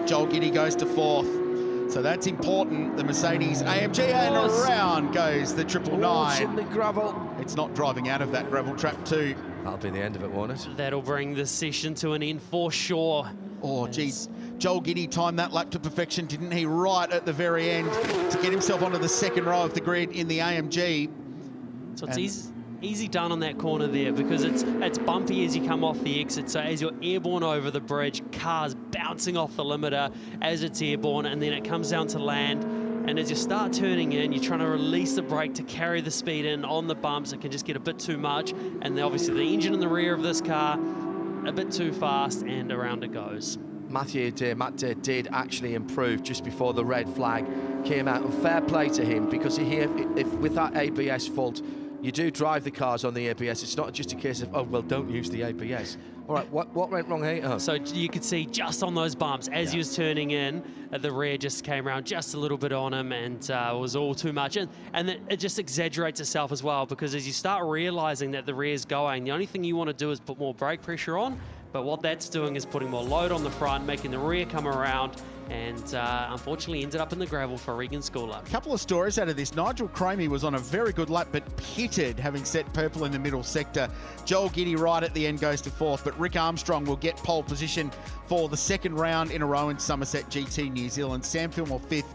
Joel Giddy goes to 4th. So that's important. The Mercedes AMG, and around goes the 999. The gravel. It's not driving out of that gravel trap too. That'll be the end of it, won't it? That'll bring the session to an end for sure. Oh, geez. Joel Giddy timed that lap to perfection, didn't he? Right at the very end to get himself onto the second row of the grid in the AMG. So it's easy done on that corner there, because it's bumpy as you come off the exit. So as you're airborne over the bridge, cars bouncing off the limiter as it's airborne, and then it comes down to land. And as you start turning in, you're trying to release the brake to carry the speed in on the bumps. It can just get a bit too much. And then obviously the engine in the rear of this car, a bit too fast, and around it goes. Matt did actually improve just before the red flag came out, and fair play to him, because if with that ABS fault, you do drive the cars on the ABS. It's not just a case of, oh, well, don't use the ABS. All right, what went wrong here? Oh. So you could see just on those bumps, as he was turning in, the rear just came around just a little bit on him, and it was all too much. And it just exaggerates itself as well, because as you start realizing that the rear's going, the only thing you want to do is put more brake pressure on. But what that's doing is putting more load on the front, making the rear come around, and unfortunately ended up in the gravel for Regan Scoullar. A couple of stories out of this. Nigel Cromie was on a very good lap, but pitted, having set purple in the middle sector. Joel Giddy right at the end goes to 4th, but Rick Armstrong will get pole position for the second round in a row in Summerset GT New Zealand. Sam Fillmore 5th.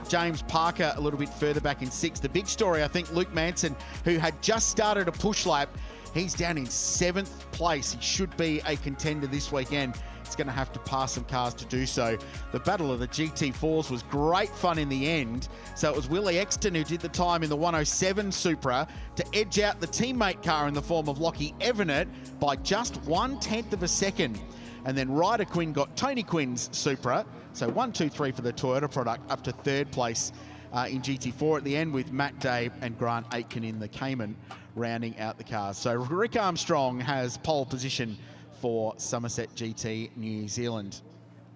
James Parker a little bit further back in 6th. The big story, I think, Luke Manson, who had just started a push lap, he's down in 7th place. He should be a contender this weekend. He's going to have to pass some cars to do so. The battle of the GT4s was great fun in the end. So it was Willie Exton who did the time in the 107 Supra to edge out the teammate car in the form of Lachlan Evernnett by just 1/10 of a second. And then Ryder Quinn got Tony Quinn's Supra. So 1, 2, 3 for the Toyota product, up to 3rd place in GT4 at the end, with Matt Day and Grant Aitken in the Cayman rounding out the cars. So Rick Armstrong has pole position for Summerset GT New Zealand.